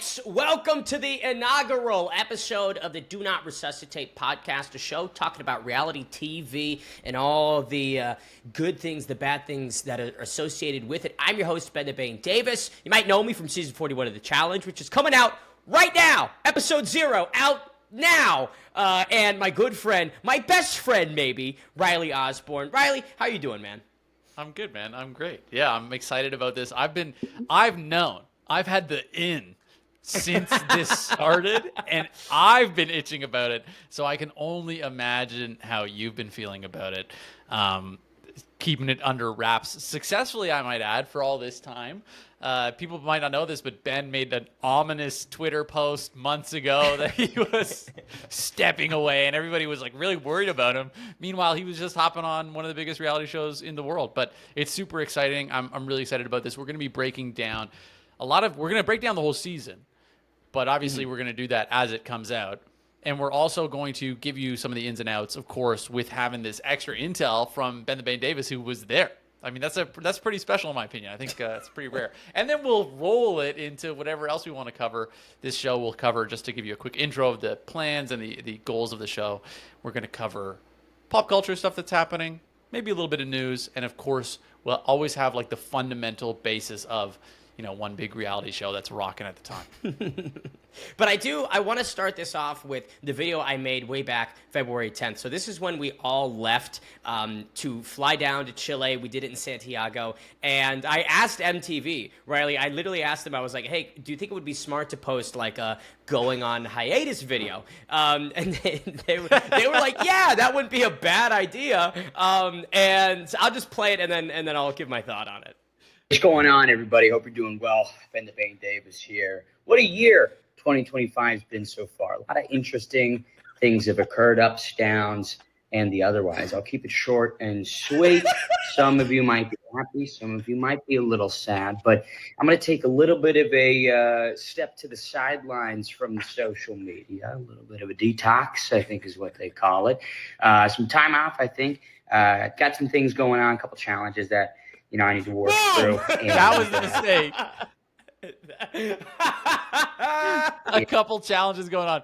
folks. Welcome to the inaugural episode of the Do Not Resuscitate podcast, a show talking about reality TV and all the good things, the bad things that are associated with it. I'm your host, Ben the Bane Davis. You might know me from season 41 of The Challenge, which is coming out right now. Episode 0 out now. And my good friend, my best friend maybe, Riley Osborne. Riley, how you doing, man? I'm good, man. I'm great. Yeah, I'm excited about this. I've had the in since this started, and I've been itching about it, so I can only imagine how you've been feeling about it. Keeping it under wraps successfully, I might add, for all this time. People might not know this, but Ben made an ominous Twitter post months ago that he was stepping away, and everybody was like really worried about him. Meanwhile, he was just hopping on one of the biggest reality shows in the world. But it's super exciting. I'm really excited about this. We're going to be breaking down we're going to break down the whole season, but obviously we're going to do that as it comes out. And we're also going to give you some of the ins and outs, of course, with having this extra intel from Ben the Bane Davis, who was there. I mean, that's pretty special in my opinion. I think it's pretty rare. And then we'll roll it into whatever else we want to cover. This show will cover, just to give you a quick intro of the plans and the goals of the show, we're going to cover pop culture stuff that's happening, maybe a little bit of news, and of course, we'll always have like the fundamental basis of, one big reality show that's rocking at the time. But I want to start this off with the video I made way back February 10th. So this is when we all left to fly down to Chile. We did it in Santiago. And I asked MTV, Riley, I literally asked them, I was like, hey, do you think it would be smart to post like a going on hiatus video? And they were like, yeah, that wouldn't be a bad idea. And I'll just play it and then I'll give my thought on it. What's going on, everybody? Hope you're doing well. Ben the Bane Davis here. What a year 2025 has been so far. A lot of interesting things have occurred, ups, downs, and the otherwise. I'll keep it short and sweet. Some of you might be happy. Some of you might be a little sad. But I'm going to take a little bit of a step to the sidelines from the social media. A little bit of a detox, I think is what they call it. Some time off, I think. Got some things going on, a couple challenges that I need to work through. And, that was the mistake. A couple challenges going on.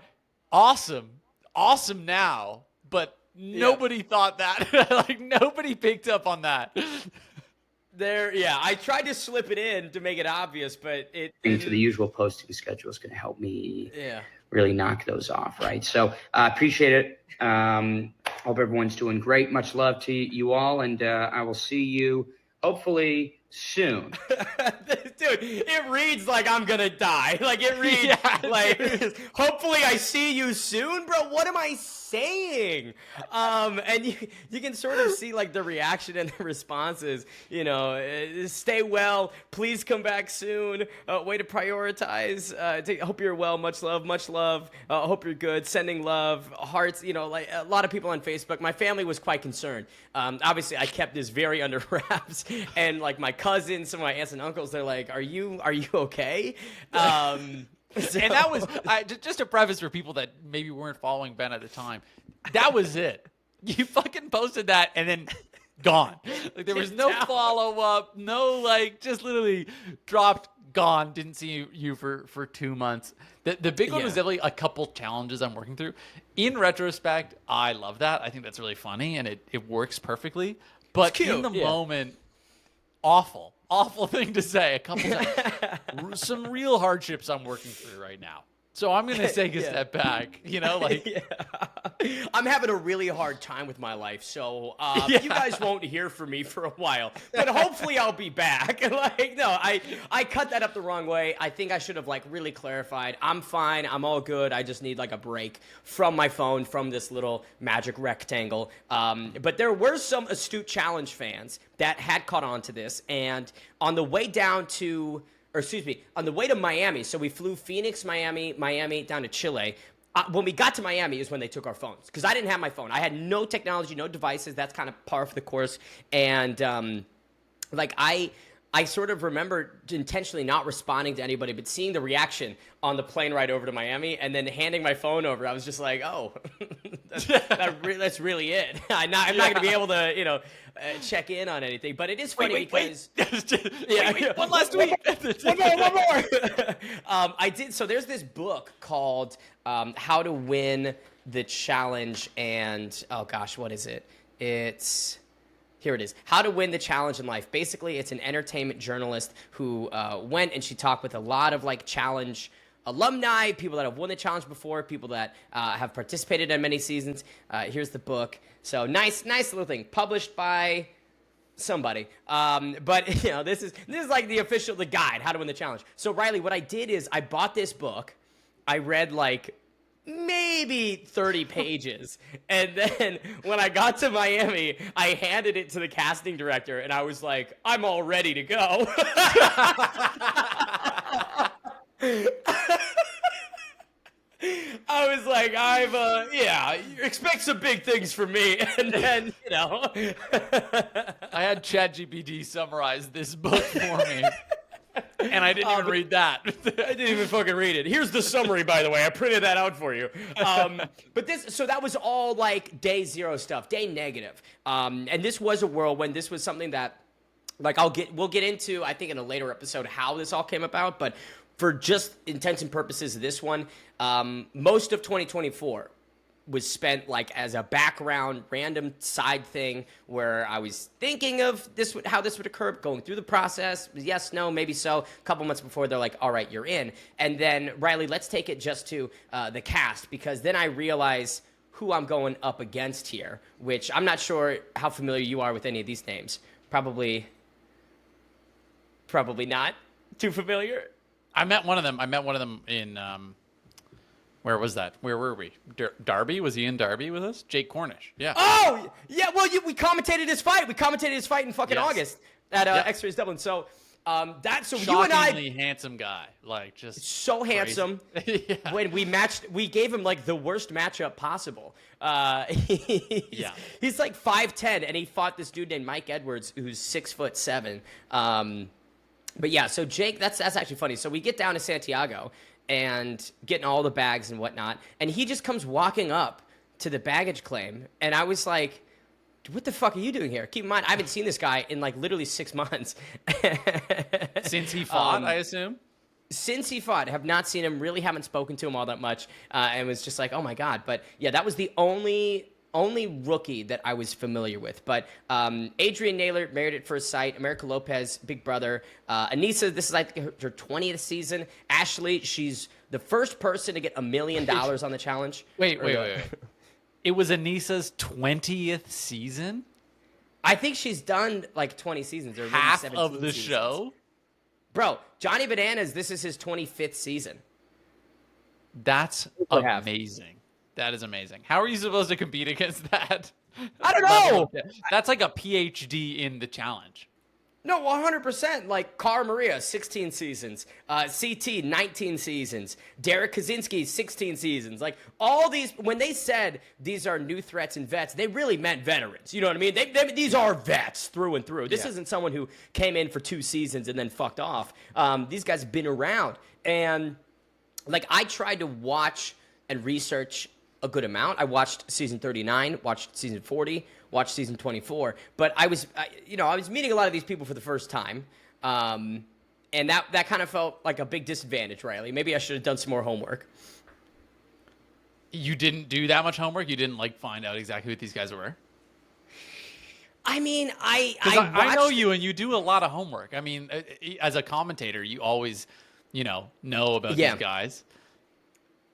Awesome now, but nobody thought that. Like nobody picked up on that. I tried to slip it in to make it obvious, but into the usual posting schedule is going to help me really knock those off, right? So appreciate it. Hope everyone's doing great. Much love to you all, and I will see you hopefully soon. Dude, it reads like I'm gonna die. Like it reads hopefully I see you soon, bro. What am I saying? And you can sort of see like the reaction and the responses. Stay well. Please come back soon. Way to prioritize. Hope you're well. Much love. Hope you're good. Sending love, hearts. Like a lot of people on Facebook. My family was quite concerned. Obviously, I kept this very under wraps, and like my cousins, some of my aunts and uncles, they're like, "Are you okay?" And that was just a preface for people that maybe weren't following Ben at the time. That was it. You fucking posted that and then gone. Like there was no follow up, just literally dropped, gone. Didn't see you for 2 months. The big one was definitely a couple challenges I'm working through. In retrospect, I love that. I think that's really funny and it works perfectly. But in the moment, awful thing to say a couple times. Some real hardships I'm working through right now. So I'm going to take a step back, I'm having a really hard time with my life. So you guys won't hear from me for a while, but hopefully I'll be back. I cut that up the wrong way. I think I should have really clarified. I'm fine. I'm all good. I just need a break from my phone, from this little magic rectangle. But there were some astute challenge fans that had caught on to this. And on the way on the way to Miami, so we flew Phoenix, Miami down to Chile. When we got to Miami is when they took our phones, because I didn't have my phone. I had no technology, no devices. That's kind of par for the course. And I sort of remember intentionally not responding to anybody, but seeing the reaction on the plane ride over to Miami and then handing my phone over. I was just like, oh, That's really it. I'm not going to be able to, check in on anything. But it is funny because wait, one last tweet. One more. I did. So there's this book called How to Win the Challenge, and oh gosh, what is it? Here it is. How to Win the Challenge in Life. Basically, it's an entertainment journalist who went and she talked with a lot of like challenge alumni, people that have won the challenge before, people that have participated in many seasons. Here's the book. So nice little thing, published by somebody. But this is like the guide, How to Win the Challenge. So Riley, what I did is I bought this book. I read like maybe 30 pages. And then when I got to Miami, I handed it to the casting director and I was like, I'm all ready to go. I was like, expect some big things from me. And then, I had ChatGPT summarize this book for me. And I didn't even read that. I didn't even fucking read it. Here's the summary, by the way. I printed that out for you. So that was all like day zero stuff, day negative. And this was a whirlwind. This was something that, like, we'll get into, I think, in a later episode how this all came about. But for just intents and purposes of this one, most of 2024 was spent like as a background random side thing where I was thinking of how this would occur, going through the process. Yes, no, maybe so. A couple months before, they're like, all right, you're in. And then, Riley, let's take it just to the cast, because then I realize who I'm going up against here, which I'm not sure how familiar you are with any of these names. Probably not too familiar. I met one of them in where was that? Where were we? Derby? Was he in Derby with us? Jake Cornish. Yeah. Oh, yeah. Well, we commentated his fight. We commentated his fight in fucking August at X-Rays Dublin. So so you and I, handsome guy, like just so crazy. Handsome. Yeah. When we matched, we gave him like the worst matchup possible. He's like 5'10", and he fought this dude named Mike Edwards, who's 6'7". But yeah, so Jake, that's actually funny. So we get down to Santiago and getting all the bags and whatnot, and he just comes walking up to the baggage claim, and I was like, what the fuck are you doing here? Keep in mind, I haven't seen this guy in like literally 6 months. Since he fought, I assume? Since he fought, have not seen him, really haven't spoken to him all that much, and was just like, oh my God. But yeah, that was the only rookie that I was familiar with. But Adrian Naylor, Married at First Sight, America Lopez, Big Brother, Anissa, this is like her 20th season. Ashley, she's the first person to get $1 million on the challenge. Wait. It was Anissa's 20th season? I think she's done like 20 seasons. Or half maybe of the seasons. show? Bro, Johnny Bananas, this is his 25th season. That's amazing. That is amazing. How are you supposed to compete against that? I don't know. That's like a PhD in the challenge. No, 100%. Like Cara Maria, 16 seasons. CT, 19 seasons. Derek Kaczynski, 16 seasons. Like all these, when they said these are new threats and vets, they really meant veterans. You know what I mean? These are vets through and through. This isn't someone who came in for 2 seasons and then fucked off. These guys have been around. And like I tried to watch and research a good amount. I watched season 39, watched season 40, watched season 24, but I was meeting a lot of these people for the first time, and that kind of felt like a big disadvantage, Riley. Maybe I should have done some more homework. You didn't do that much homework? You didn't like find out exactly who these guys were? I mean, I know you, and you do a lot of homework. I mean, as a commentator, you always, know about these guys.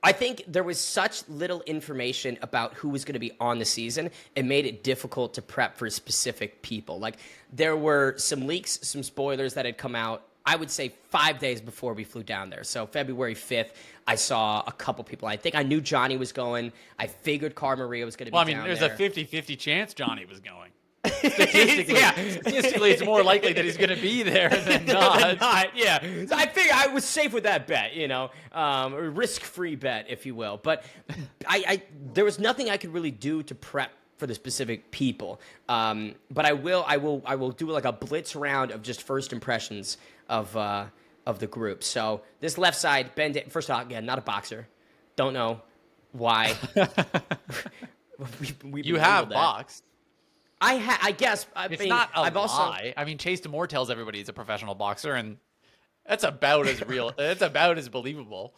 I think there was such little information about who was going to be on the season, it made it difficult to prep for specific people. Like, there were some leaks, some spoilers that had come out, I would say 5 days before we flew down there. So February 5th, I saw a couple people. I think I knew Johnny was going. I figured Cara Maria was going to be down there. There's a 50-50 chance Johnny was going. Statistically, it's more likely that he's going to be there than not. Yeah, so I figured I was safe with that bet, a risk-free bet, if you will. But there was nothing I could really do to prep for the specific people. But I will do like a blitz round of just first impressions of the group. So this left side, Ben. First off, again, not a boxer. Don't know why. You have boxed. I guess. It's not a lie. I mean, Chase Demore tells everybody he's a professional boxer, and that's about as real. That's about as believable.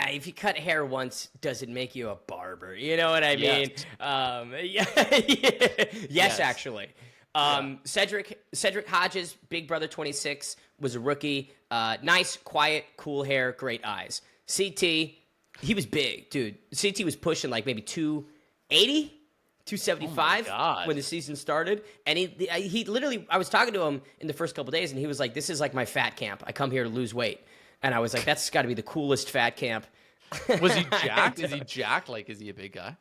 If you cut hair once, does it make you a barber? You know what I mean? Yes, actually. Cedric Hodges, Big Brother 26, was a rookie. Nice, quiet, cool hair, great eyes. CT, he was big, dude. CT was pushing like maybe 280, 275 when the season started. And he literally, I was talking to him in the first couple days, and he was like, this is like my fat camp. I come here to lose weight. And I was like, that's got to be the coolest fat camp. Was he jacked? Is he jacked? Like, is he a big guy?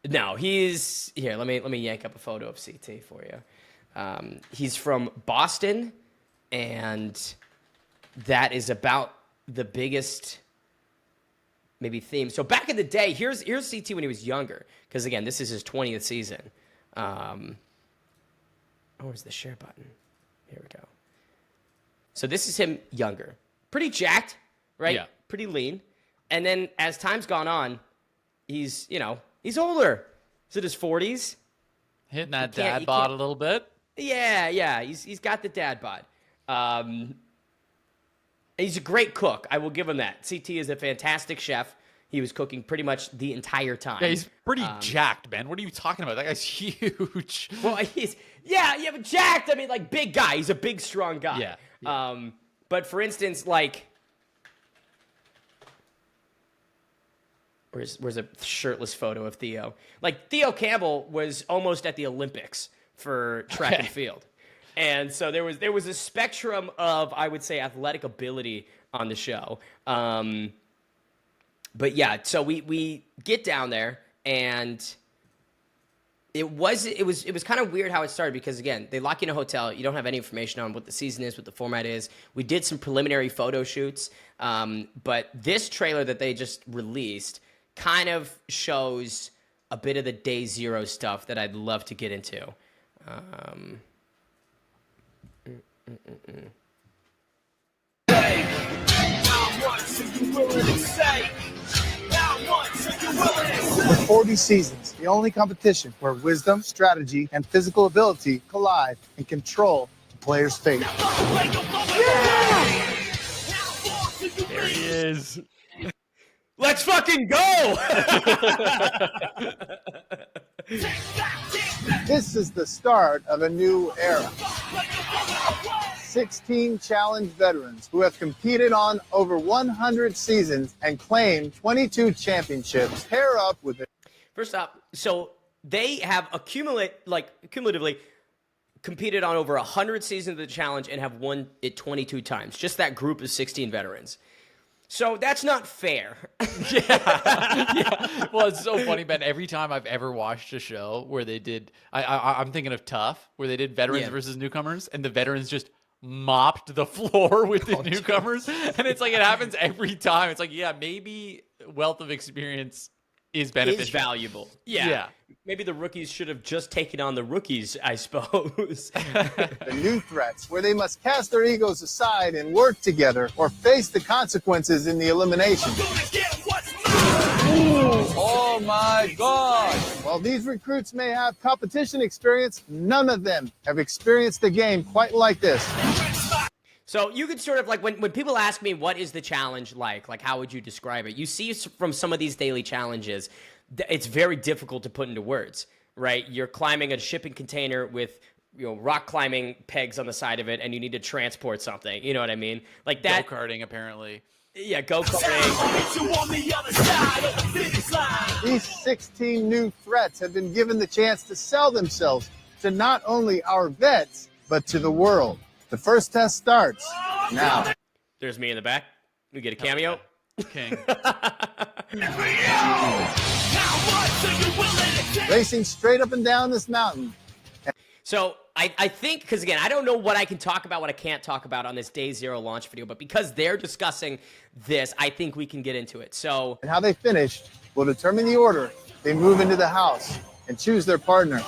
No, he's here. Let me yank up a photo of CT for you. He's from Boston, and that is about the biggest maybe theme. So back in the day, here's CT when he was younger, because again, this is his 20th season. Where's the share button? Here we go. So this is him younger, pretty jacked, right? Yeah, pretty lean. And then as time's gone on, he's older. He's in his 40s. Hitting that dad bod a little bit. Yeah. He's got the dad bod. He's a great cook. I will give him that. CT is a fantastic chef. He was cooking pretty much the entire time. Yeah, he's pretty jacked, man. What are you talking about? That guy's huge. Well, but jacked. I mean, like, big guy. He's a big, strong guy. Yeah. But for instance, like, where's a shirtless photo of Theo? Like, Theo Campbell was almost at the Olympics for track and field. And so there was a spectrum of, I would say, athletic ability on the show. But yeah, so we get down there, and it was kind of weird how it started, because again, they lock you in a hotel. You don't have any information on what the season is, what the format is. We did some preliminary photo shoots, but this trailer that they just released kind of shows a bit of the day zero stuff that I'd love to get into. For 40 seasons, the only competition where wisdom, strategy, and physical ability collide and control the player's fate. There he is. Let's fucking go! This is the start of a new era. 16 challenge veterans who have competed on over 100 seasons and claimed 22 championships pair up with it. First up, so they have cumulatively competed on over 100 seasons of the challenge and have won it 22 times. Just that group of 16 veterans. So that's not fair. Yeah. Well, it's so funny, Ben. Every time I've ever watched a show where they did, I'm thinking of Tough, where they did veterans versus newcomers, and the veterans just mopped the floor with the newcomers. And it's like, it happens every time. It's like, yeah, maybe wealth of experience is beneficial. Is valuable. Yeah. Maybe the rookies should have just taken on the rookies, I suppose. The new threats, where they must cast their egos aside and work together or face the consequences in the elimination. Oh my God! While these recruits may have competition experience, none of them have experienced a game quite like this. So you could sort of, like, when people ask me what is the challenge like how would you describe it? You see from some of these daily challenges, it's very difficult to put into words, right? You're climbing a shipping container with, rock climbing pegs on the side of it, and you need to transport something. You know what I mean? Like that. Go-karting, apparently. Yeah, go-karting. These 16 new threats have been given the chance to sell themselves to not only our vets, but to the world. The first test starts now. There's me in the back. We get a cameo. King. Racing straight up and down this mountain. So I think, because again, I don't know what I can talk about, what I can't talk about on this Day Zero launch video, but because they're discussing this, I think we can get into it. So, and how they finish will determine the order they move into the house and choose their partner.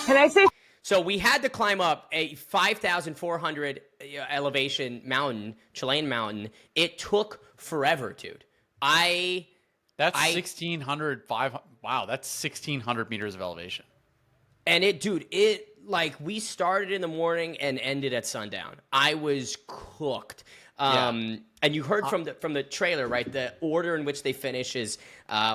Can I say? So we had to climb up a 5,400 elevation mountain, Chilean mountain. It took forever, dude. That's 1,600, 500. Wow, that's 1,600 meters of elevation. And like we started in the morning and ended at sundown. I was cooked. And you heard from the trailer, right? The order in which they finish is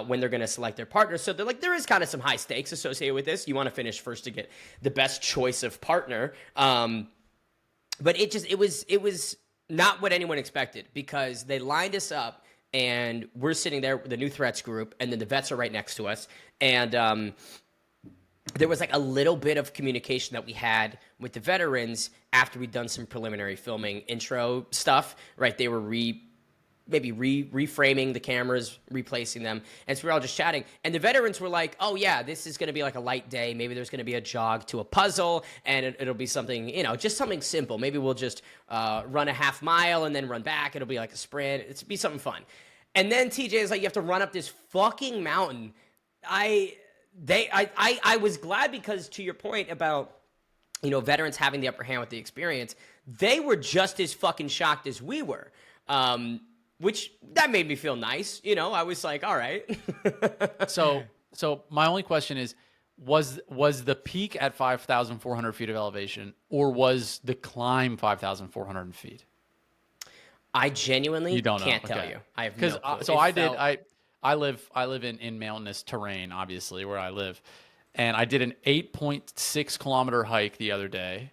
when they're going to select their partner. So they're like, there is kind of some high stakes associated with this. You want to finish first to get the best choice of partner. But it was not what anyone expected, because they lined us up and we're sitting there with the new threats group, and then the vets are right next to us. And there was like a little bit of communication that we had with the veterans after we'd done some preliminary filming intro stuff, right? They were reframing the cameras, replacing them. And so we were all just chatting. And the veterans were like, oh yeah, this is going to be like a light day. Maybe there's going to be a jog to a puzzle, and it'll be something, just something simple. Maybe we'll just run a half mile and then run back. It'll be like a sprint. It'll be something fun. And then TJ is like, you have to run up this fucking mountain. I was glad, because to your point about, veterans having the upper hand with the experience, they were just as fucking shocked as we were, which that made me feel nice. I was like, all right. So my only question is, was the peak at 5,400 feet of elevation, or was the climb 5,400 feet? I genuinely can't tell you. I have no clue. So I live in mountainous terrain, obviously, where I live. And I did an 8.6 kilometer hike the other day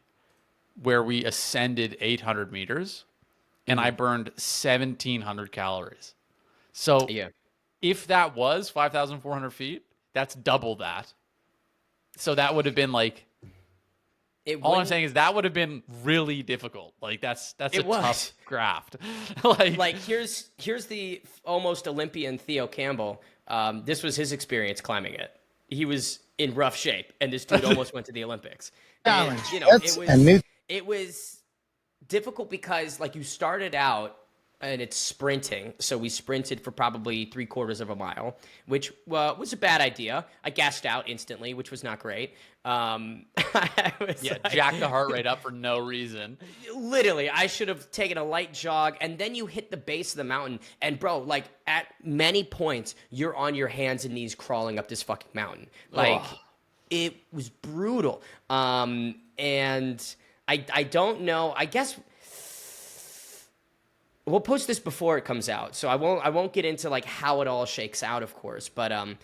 where we ascended 800 meters, and I burned 1,700 calories. So if that was 5,400 feet, that's double that. So that would have been like, all I'm saying is that would have been really difficult. Like that's a tough graft. like here's the almost Olympian Theo Campbell. This was his experience climbing it. He was in rough shape, and this dude almost went to the Olympics. And, it was difficult because like you started out and it's sprinting. So we sprinted for probably 3/4 of a mile, which was a bad idea. I gassed out instantly, which was not great. Jack the heart rate up for no reason. Literally, I should have taken a light jog, and then you hit the base of the mountain, and bro, like at many points, you're on your hands and knees crawling up this fucking mountain. Like, it was brutal. And I don't know. I guess we'll post this before it comes out, so I won't get into like how it all shakes out, of course. But I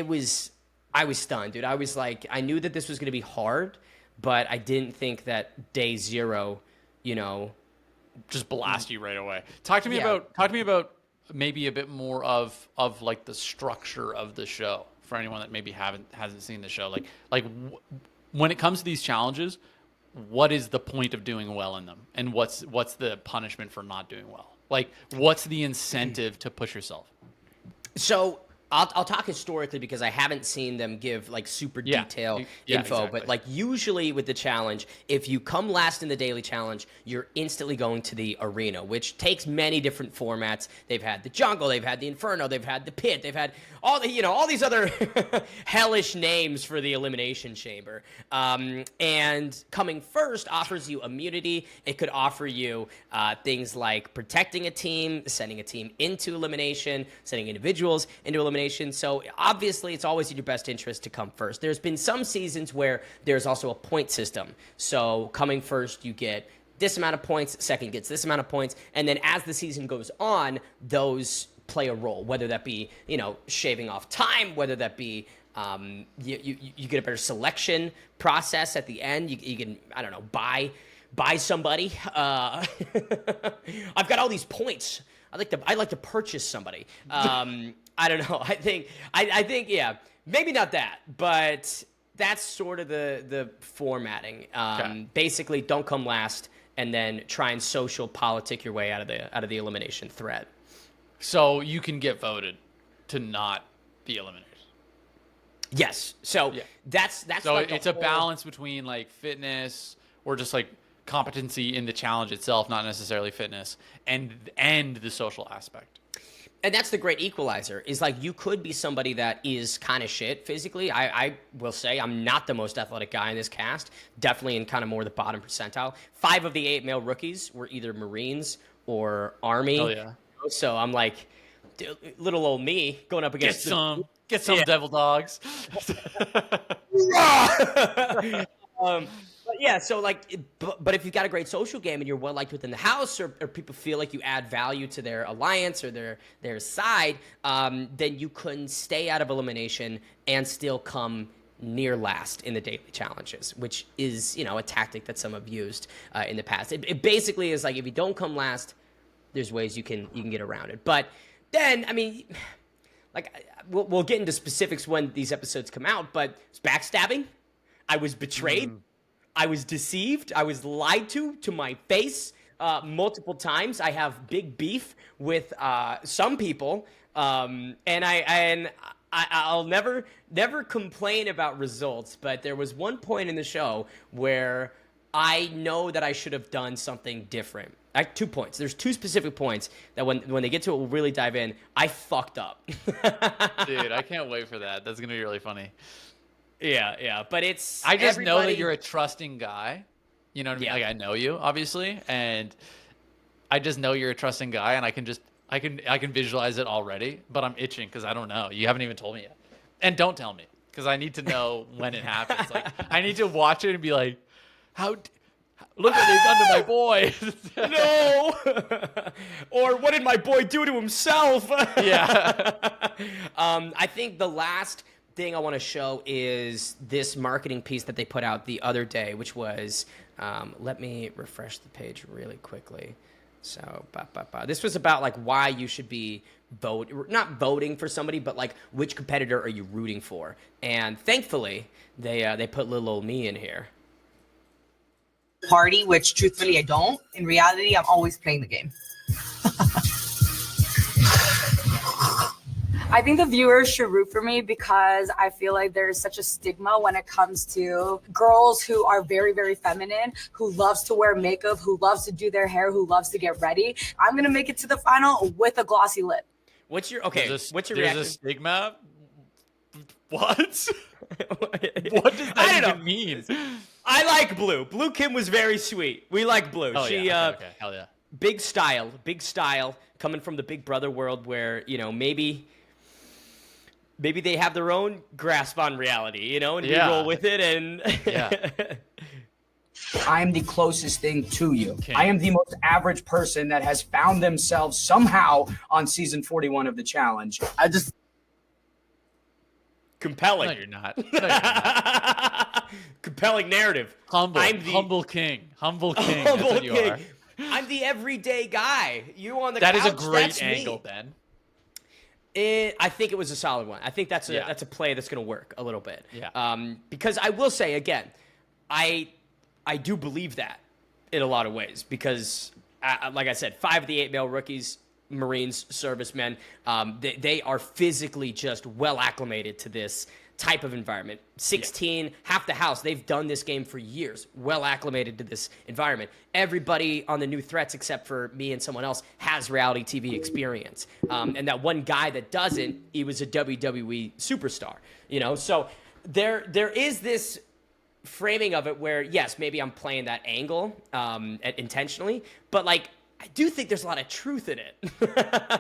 was stunned, dude. I was like, I knew that this was going to be hard, but I didn't think that day zero, just blast you right away. Talk to me about maybe a bit more of like the structure of the show for anyone that maybe hasn't seen the show. Like when it comes to these challenges, what is the point of doing well in them, and what's the punishment for not doing well? Like, what's the incentive to push yourself? So I'll talk historically, because I haven't seen them give like super detailed info. Exactly. But like usually with the challenge, if you come last in the daily challenge, you're instantly going to the arena, which takes many different formats. They've had the jungle, they've had the inferno, they've had the pit, they've had all these other hellish names for the elimination chamber. And coming first offers you immunity. It could offer you things like protecting a team, sending a team into elimination, sending individuals into elimination. So obviously it's always in your best interest to come first. There's been some seasons where there's also a point system. So coming first, you get this amount of points, second gets this amount of points, and then as the season goes on, those play a role, whether that be, shaving off time, whether that be you get a better selection process at the end. You can, I don't know, buy somebody. I've got all these points. I like to purchase somebody. I don't know. I think, yeah, maybe not that, but that's sort of the formatting. Basically, don't come last, and then try and social politic your way out of the elimination threat. So you can get voted to not be eliminated. Yes. So that's so like it's a balance between like fitness or just like competency in the challenge itself, not necessarily fitness, and the social aspect. And that's the great equalizer, is like you could be somebody that is kind of shit physically. I will say I'm not the most athletic guy in this cast, definitely in kind of more the bottom percentile. 5 of the 8 male rookies were either Marines or Army. Oh, yeah. So I'm like little old me going up Get against some devil dogs. But yeah, so like, but if you've got a great social game and you're well liked within the house, or people feel like you add value to their alliance or their side, then you can stay out of elimination and still come near last in the daily challenges, which is, a tactic that some have used in the past. It basically is like, if you don't come last, there's ways you can get around it. But then, I mean, like, we'll get into specifics when these episodes come out, but it's backstabbing. I was betrayed. I was deceived. I was lied to my face multiple times. I have big beef with some people, and I'll never complain about results. But there was one point in the show where I know that I should have done something different. 2 points. There's 2 specific points that when they get to it, we'll really dive in. I fucked up. Dude, I can't wait for that. That's gonna be really funny. Yeah. But I just know that you're a trusting guy. You know what I mean? Yeah. Like, I know you, obviously, and I just know you're a trusting guy, and I can visualize it already, but I'm itching because I don't know. You haven't even told me yet. And don't tell me, because I need to know when it happens. Like, I need to watch it and be like, look what they've done to my boy. No. Or what did my boy do to himself? Yeah. I think the last thing I want to show is this marketing piece that they put out the other day, which was, let me refresh the page really quickly. So, this was about like why you should be not voting for somebody, but like which competitor are you rooting for? And thankfully, they put little old me in here. Party, which truthfully I don't. In reality, I'm always playing the game. I think the viewers should root for me because I feel like there's such a stigma when it comes to girls who are very, very feminine, who loves to wear makeup, who loves to do their hair, who loves to get ready. I'm going to make it to the final with a glossy lip. What's your reaction? There's a stigma? What? What does that even mean? I like Blue. Blue Kim was very sweet. We like Blue. Oh, she, yeah. Okay. Hell yeah. Big style, coming from the Big Brother world where, maybe they have their own grasp on reality, and we roll with it. And I am the closest thing to you. Okay. I am the most average person that has found themselves somehow on season 41 of the challenge. Compelling. No, you're not. Compelling narrative. Humble king. Humble king. Humble That's what you are. I'm the everyday guy. You on the couch. That is a great that's angle, me. Ben. I think it was a solid one. I think that's a play that's going to work a little bit. Yeah. Because I will say again, I do believe that in a lot of ways because, like I said, 5 of the 8 male rookies, Marines, servicemen, they are physically just well acclimated to this type of environment. 16, half the house, they've done this game for years, well acclimated to this environment. Everybody on the new threats, except for me and someone else, has reality TV experience. And that one guy that doesn't, he was a WWE superstar, So there is this framing of it where, yes, maybe I'm playing that angle intentionally, but like, I do think there's a lot of truth in it.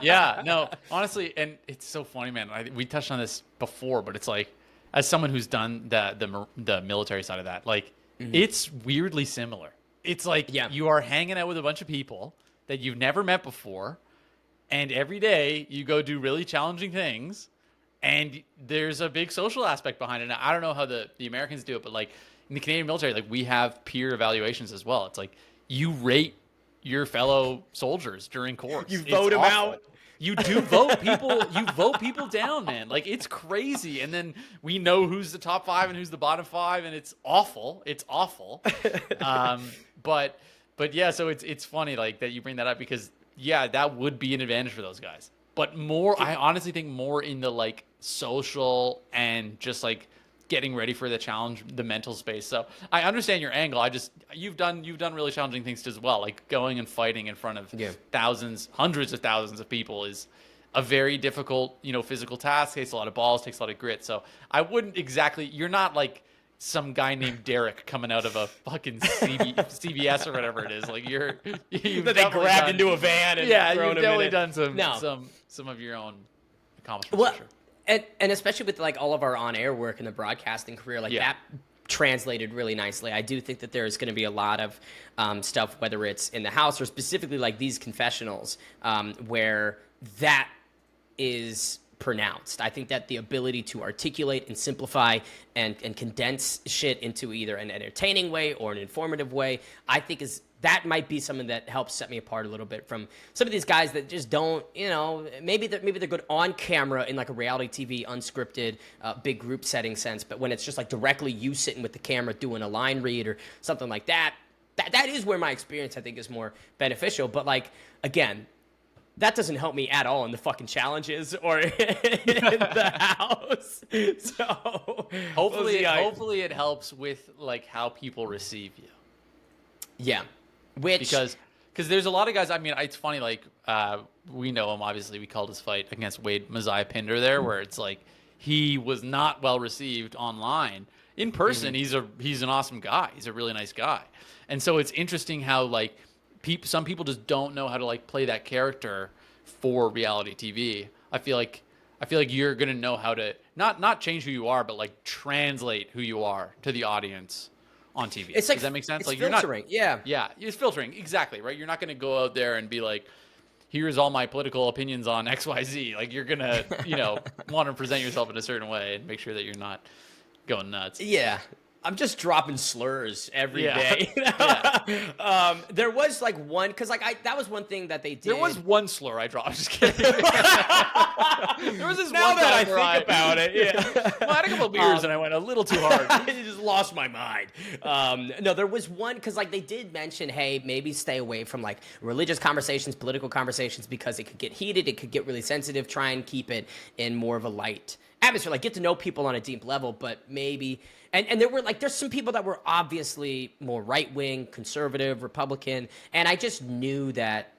Yeah, no, honestly, and it's so funny, man. We touched on this before, but it's like, as someone who's done the military side of that, like, it's weirdly similar. It's like you are hanging out with a bunch of people that you've never met before, and every day you go do really challenging things, and there's a big social aspect behind it. Now, I don't know how the Americans do it, but like in the Canadian military, like we have peer evaluations as well. It's like you rate your fellow soldiers during course. You vote them out. You do vote people. You vote people down, man. Like, it's crazy. And then we know who's the top 5 and who's the bottom 5, and it's awful. It's awful. But yeah. So it's funny like that you bring that up because that would be an advantage for those guys. But I honestly think more in the like social and just like getting ready for the challenge, the mental space. So I understand your angle. You've done really challenging things as well. Like going and fighting in front of thousands, hundreds of thousands of people is a very difficult, physical task. Takes a lot of balls, takes a lot of grit. So I wouldn't exactly, you're not like some guy named Derek coming out of a fucking CBS or whatever it is. Like you've that they grabbed into a van and thrown you've him definitely in done it. some of your own accomplishments. Well, for sure. and especially with like all of our on-air work in the broadcasting career, like that translated really nicely. I do think that there's going to be a lot of stuff, whether it's in the house or specifically like these confessionals, where that is pronounced. I think that the ability to articulate and simplify and condense shit into either an entertaining way or an informative way, I think that might be something that helps set me apart a little bit from some of these guys that just don't, maybe they're good on camera in like a reality TV, unscripted, big group setting sense, but when it's just like directly you sitting with the camera doing a line read or something like that, that is where my experience I think is more beneficial. But like, again, that doesn't help me at all in the fucking challenges or in the house. So hopefully it helps with like how people receive you. Yeah. Because there's a lot of guys, I mean, it's funny, like, we know him, obviously. We called his fight against Wade Messiah Pinder there, where it's like he was not well received online. In person, he's an awesome guy. He's a really nice guy. And so it's interesting how, like, some people just don't know how to, like, play that character for reality TV. I feel like you're going to know how to not change who you are, but, like, translate who you are to the audience on TV. It's like, does that make sense? It's like filtering. You're not, yeah, it's filtering. Exactly, right? You're not going to go out there and be like, here's all my political opinions on XYZ. Like, you're going to, want to present yourself in a certain way and make sure that you're not going nuts. Yeah. I'm just dropping slurs every day. There was like one, because like that was one thing that they did. There was one slur I dropped. I'm just kidding. There was this now one that time I think about it, well, I had a couple of beers and I went a little too hard. I just lost my mind. No, there was one, because like they did mention, hey, maybe stay away from like religious conversations, political conversations, because it could get heated, it could get really sensitive. Try and keep it in more of a light atmosphere, like get to know people on a deep level, but maybe. And there were like, there's some people that were obviously more right-wing, conservative, Republican, and I just knew that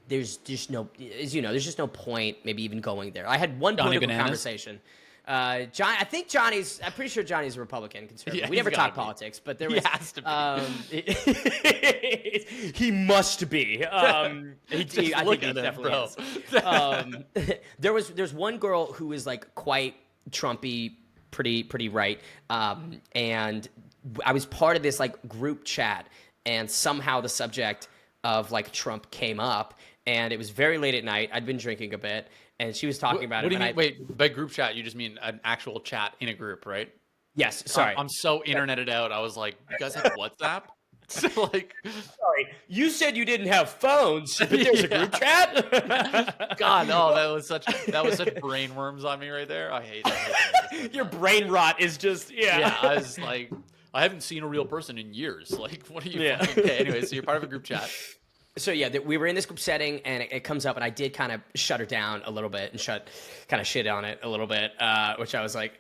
there's just no, as you know, there's just no point maybe even going there. I had one political conversation. I'm pretty sure Johnny's a Republican, conservative. Yeah, we never talk politics, but there was. He has to be. He must be. I think he definitely is. There's one girl who is like quite Trumpy, pretty right, and I was part of this like group chat, and somehow the subject of like Trump came up, and it was very late at night. I'd been drinking a bit, and she was talking about it. What do you mean? Wait, by group chat, you just mean an actual chat in a group, right? Yes. Sorry, I'm so interneted out. I was like, you guys have WhatsApp? So like, sorry, you said you didn't have phones, but there's a group chat. God, no, that was such brain worms on me right there. I hate it. Your brain rot is just Yeah, I was like, I haven't seen a real person in years. Like, what are you? Okay, anyway, so you're part of a group chat. So yeah, we were in this group setting, and it comes up, and I did kind of shut her down a little bit and kind of shit on it a little bit, which I was like,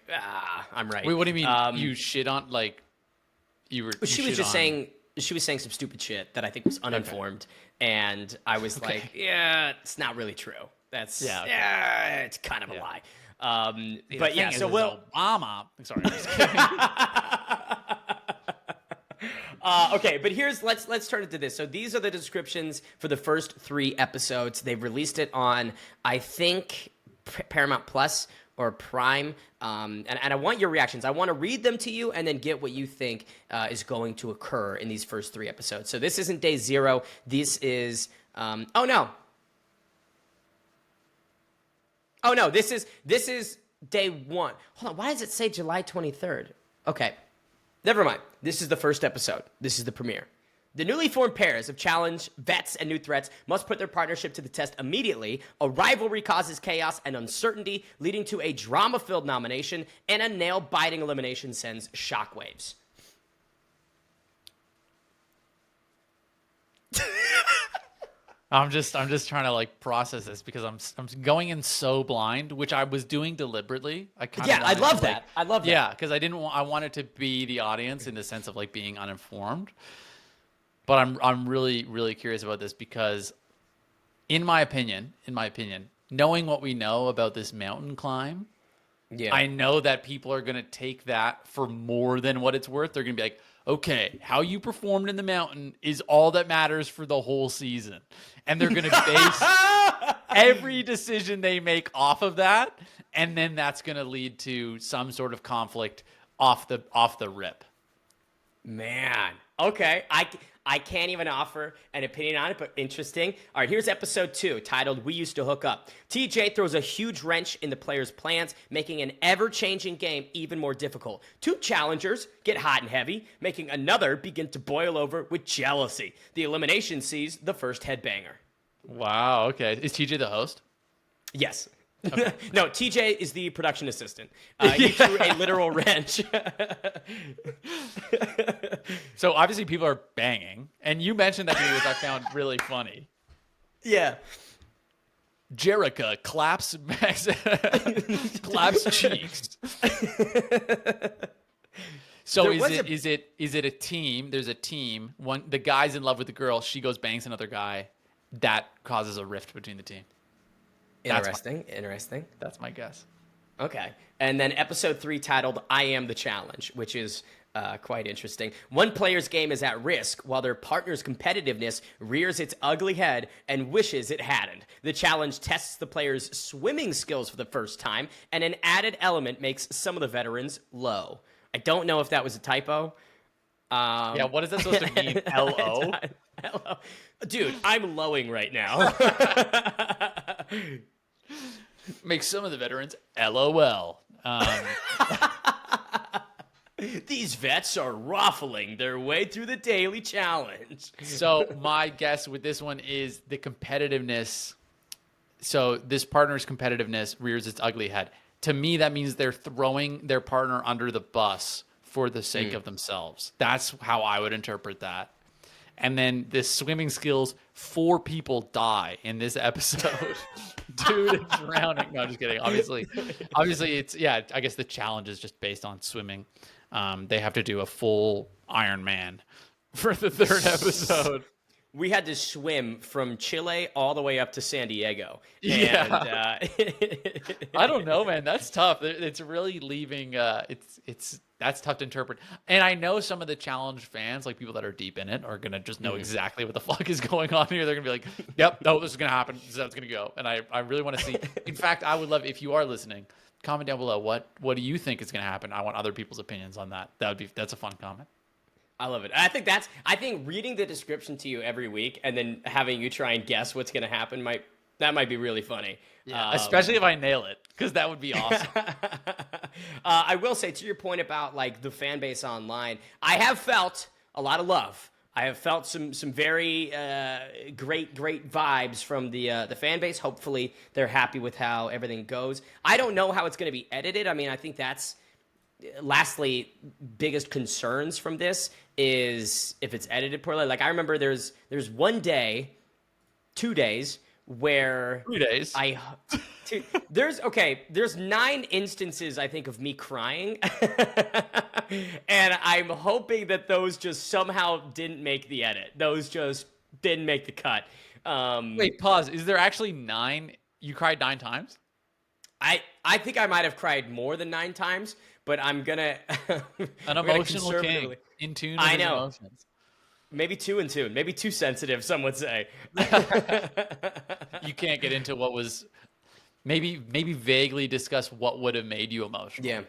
I'm right. Wait, what do you mean? You shit on like you were? She was just saying. She was saying some stupid shit that I think was uninformed, and I was like, yeah, it's not really true. That's it's kind of a lie. But yeah, so Obama. Sorry, I'm just kidding. Okay, but let's turn it to this. So these are the descriptions for the first 3 episodes. They've released it on, I think, Paramount Plus or Prime, and I want your reactions. I want to read them to you and then get what you think is going to occur in these first 3 episodes. So this isn't day 0. This is oh no, this is day 1. Hold on, why does it say July 23rd? Okay, never mind. This is the first episode. This is the premiere. The newly formed pairs of challenge, vets, and new threats must put their partnership to the test immediately. A rivalry causes chaos and uncertainty, leading to a drama-filled nomination, and a nail-biting elimination sends shockwaves. I'm just trying to like process this because I'm going in so blind, which I was doing deliberately. I love that. I love that. Yeah, because I wanted to be the audience in the sense of like being uninformed. But I'm really, really curious about this because, in my opinion, knowing what we know about this mountain climb, Yeah. I know that people are going to take that for more than what it's worth. They're going to be like, okay, how you performed in the mountain is all that matters for the whole season. And they're going to base every decision they make off of that. And then that's going to lead to some sort of conflict off the rip. Man. Okay. I can't even offer an opinion on it, but interesting. All right, here's episode 2, titled We Used to Hook Up. TJ throws a huge wrench in the players' plans, making an ever-changing game even more difficult. 2 challengers get hot and heavy, making another begin to boil over with jealousy. The elimination sees the first headbanger. Wow, okay. Is TJ the host? Yes. Okay. No, TJ is the production assistant. He threw a literal wrench. So obviously people are banging, and you mentioned that to me, which I found really funny. Yeah. Jerica claps claps cheeks. So is it a team? There's a team. The guy's in love with the girl. She goes bangs another guy. That causes a rift between the team. Interesting. That's my guess. Okay. And then episode 3, titled I Am the Challenge, which is quite interesting. One player's game is at risk while their partner's competitiveness rears its ugly head and wishes it hadn't. The challenge tests the player's swimming skills for the first time, and an added element makes some of the veterans low. I don't know if that was a typo. Yeah, what is that supposed to mean? L-O? L-O. Dude, I'm lowing right now. Makes some of the veterans LOL. These vets are ruffling their way through the daily challenge. So my guess with this one is the competitiveness. So this partner's competitiveness rears its ugly head. To me, that means they're throwing their partner under the bus for the sake of themselves. That's how I would interpret that. And then the swimming skills, 4 people die in this episode. Dude, it's drowning. No, I'm just kidding. Obviously it's, I guess the challenge is just based on swimming. They have to do a full Ironman for the 3rd episode. We had to swim from Chile all the way up to San Diego. Yeah. I don't know, man. That's tough. It's really leaving, that's tough to interpret. And I know some of the challenge fans, like people that are deep in it, are going to just know exactly what the fuck is going on here. They're going to be like, yep, no, this is going to happen. This is how it's going to go. And I really want to see. In fact, I would love, if you are listening, comment down below. What do you think is going to happen? I want other people's opinions on that. That's a fun comment. I love it. I think reading the description to you every week and then having you try and guess what's going to happen might be really funny. Yeah, especially if I nail it, because that would be awesome. I will say, to your point about like the fan base online, I have felt a lot of love. I have felt some very great vibes from the fan base. Hopefully, they're happy with how everything goes. I don't know how it's going to be edited. I mean, I think that's. Lastly, biggest concerns from this is if it's edited poorly. Like I remember there's 1 day, 2 days where 3 days. There's 9 instances I think of me crying. And I'm hoping that those just somehow didn't make the edit. Those just didn't make the cut. Wait, pause. Is there actually 9? You cried 9 times? I think I might have cried more than 9 times, but I'm gonna an emotional king in tune with his emotions. Maybe too in tune, maybe too sensitive, some would say. You can't get into what was maybe vaguely discuss what would have made you emotional. Yeah.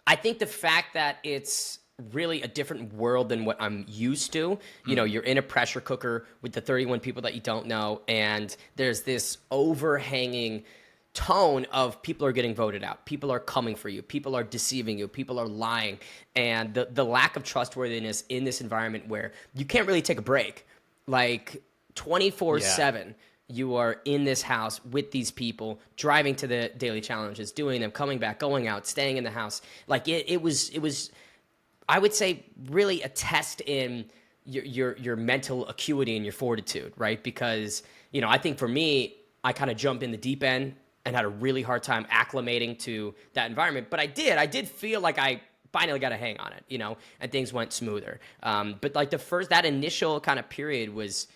I think the fact that it's really a different world than what I'm used to. You know, you're in a pressure cooker with the 31 people that you don't know, and there's this overhanging tone of people are getting voted out, people are coming for you, people are deceiving you, people are lying, and the lack of trustworthiness in this environment where you can't really take a break, like 24/7 you are in this house with these people, driving to the daily challenges, doing them, coming back, going out, staying in the house. Like it was I would say really a test in your mental acuity and your fortitude, right? Because I think for me, I kind of jumped in the deep end and had a really hard time acclimating to that environment. But I did feel like I finally got a hang on it, and things went smoother. But like that initial kind of period was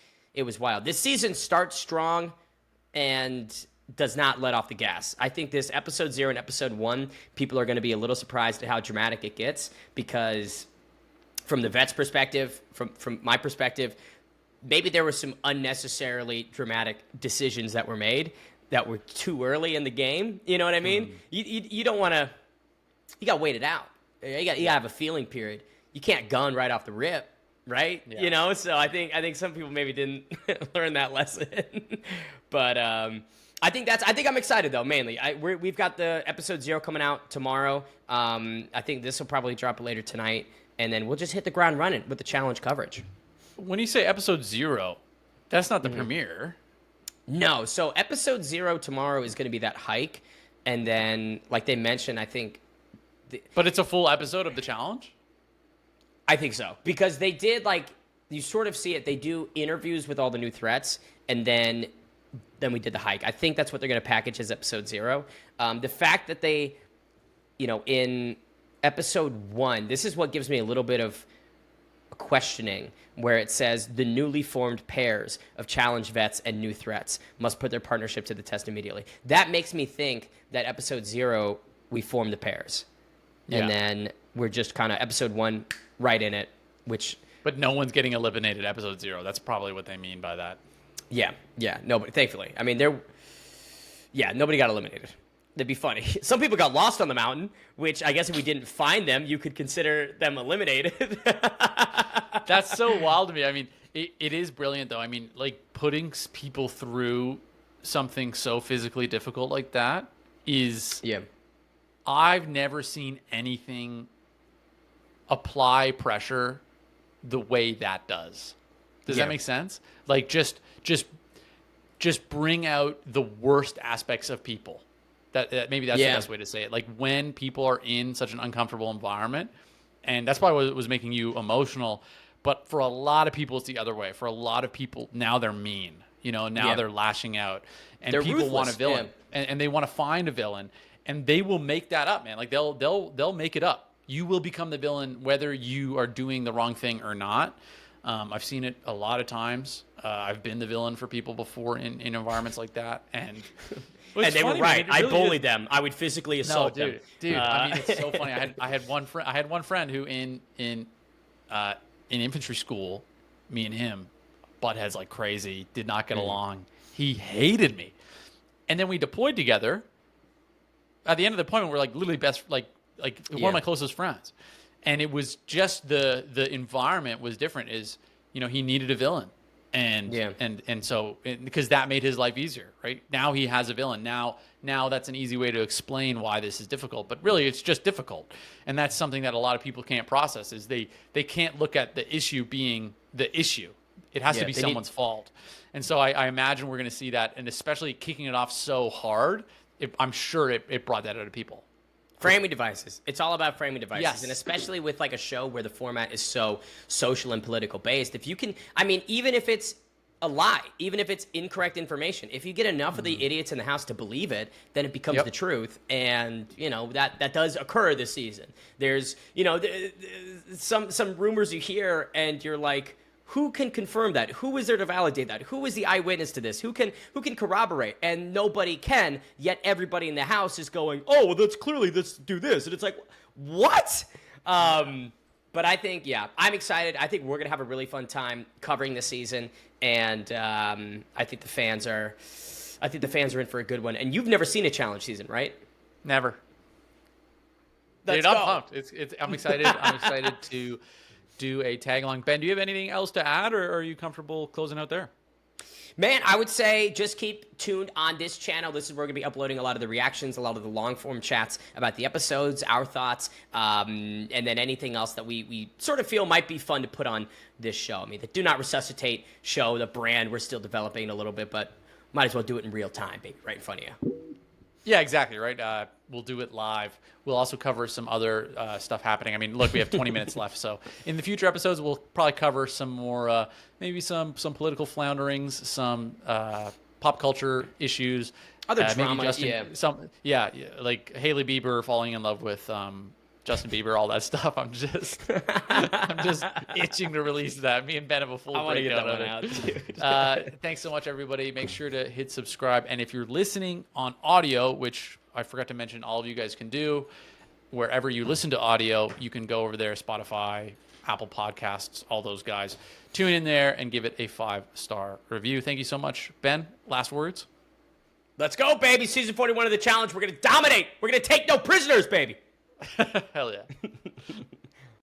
wild. This season starts strong, and does not let off the gas. I think this episode 0 and episode 1, people are going to be a little surprised at how dramatic it gets, because from the vet's perspective, from my perspective, maybe there were some unnecessarily dramatic decisions that were made that were too early in the game. You know what I mean? You don't want to. You got to wait it out. You got to have a feeling period. You can't gun right off the rip, right? Yeah. You know. So I think some people maybe didn't learn that lesson. But I think I'm excited though. Mainly, we've got the episode 0 coming out tomorrow. I think this will probably drop later tonight, and then we'll just hit the ground running with the challenge coverage. When you say episode 0, that's not the premiere. No, so episode 0 tomorrow is going to be that hike, and then, like they mentioned, I think... But it's a full episode of the challenge? I think so, because they did, like, you sort of see it, they do interviews with all the new threats, and then we did the hike. I think that's what they're going to package as episode 0. The fact that they, in episode 1, this is what gives me a little bit of questioning, where it says the newly formed pairs of challenge vets and new threats must put their partnership to the test immediately. That makes me think that episode 0, we form the pairs. Yeah. And then we're just kind of episode 1 right in it, But no one's getting eliminated episode 0. That's probably what they mean by that. Yeah, nobody, thankfully. I mean, nobody got eliminated. That'd be funny. Some people got lost on the mountain, which I guess if we didn't find them, you could consider them eliminated. That's so wild to me. I mean, it is brilliant, though. I mean, like, putting people through something so physically difficult like that is... Yeah. I've never seen anything apply pressure the way that does. Does that make sense? Like, just bring out the worst aspects of people. That maybe that's the best way to say it. Like, when people are in such an uncomfortable environment, and that's probably what was making you emotional. But for a lot of people, it's the other way. For a lot of people, now they're mean. Now they're lashing out, and they're people want a ruthless, villain, and they want to find a villain, and they will make that up, man. Like, they'll make it up. You will become the villain whether you are doing the wrong thing or not. I've seen it a lot of times. I've been the villain for people before in environments like that, and they were right. I bullied them. I would physically assault them. Dude. I mean, it's so funny. I had one friend who in infantry school, me and him butt heads like crazy, did not get along. He hated me, and then we deployed together. At the end of the deployment, we're like literally best, like one of my closest friends, and it was just the environment was different. He needed a villain. And so because that made his life easier, right? Now he has a villain. Now that's an easy way to explain why this is difficult, but really it's just difficult. And that's something that a lot of people can't process, is they can't look at the issue being the issue. It has to be someone's fault. And so I imagine we're going to see that, and especially kicking it off so hard, I'm sure it brought that out of people. Framing devices. It's all about framing devices. Yes. And especially with like a show where the format is so social and political based, if you can, even if it's a lie, even if it's incorrect information, if you get enough of the idiots in the house to believe it, then it becomes the truth. And, that does occur this season. There's, some rumors you hear and you're like, who can confirm that? Who is there to validate that? Who is the eyewitness to this? Who can corroborate? And nobody can, yet everybody in the house is going, oh, well, that's clearly, let's do this. And it's like, what? But I think, I'm excited. I think we're going to have a really fun time covering this season. And I think the fans are in for a good one. And you've never seen a challenge season, right? Never. Let's I'm go. pumped. I'm excited. I'm excited to do a tag along. Ben, do you have anything else to add, or are you comfortable closing out there? Man, I would say just keep tuned on this channel. This is where we're going to be uploading a lot of the reactions, a lot of the long-form chats about the episodes, our thoughts, and then anything else that we sort of feel might be fun to put on this show. The Do Not Resuscitate show, the brand, we're still developing a little bit, but might as well do it in real time, baby, right in front of you. Yeah, exactly, right? We'll do it live. We'll also cover some other stuff happening. Look, we have 20 minutes left, so in the future episodes, we'll probably cover some more, maybe some political flounderings, some pop culture issues. Other drama, like Hailey Bieber falling in love with Justin Bieber, all that stuff. I'm just itching to release that. Me and Ben have a full I want to get that breakdown one of it. out, dude. Thanks so much, everybody. Make sure to hit subscribe. And if you're listening on audio, which I forgot to mention all of you guys can do, wherever you listen to audio, you can go over there, Spotify, Apple Podcasts, all those guys. Tune in there and give it a 5-star review. Thank you so much. Ben, last words? Let's go, baby. Season 41 of the challenge. We're going to dominate. We're going to take no prisoners, baby. Hell yeah.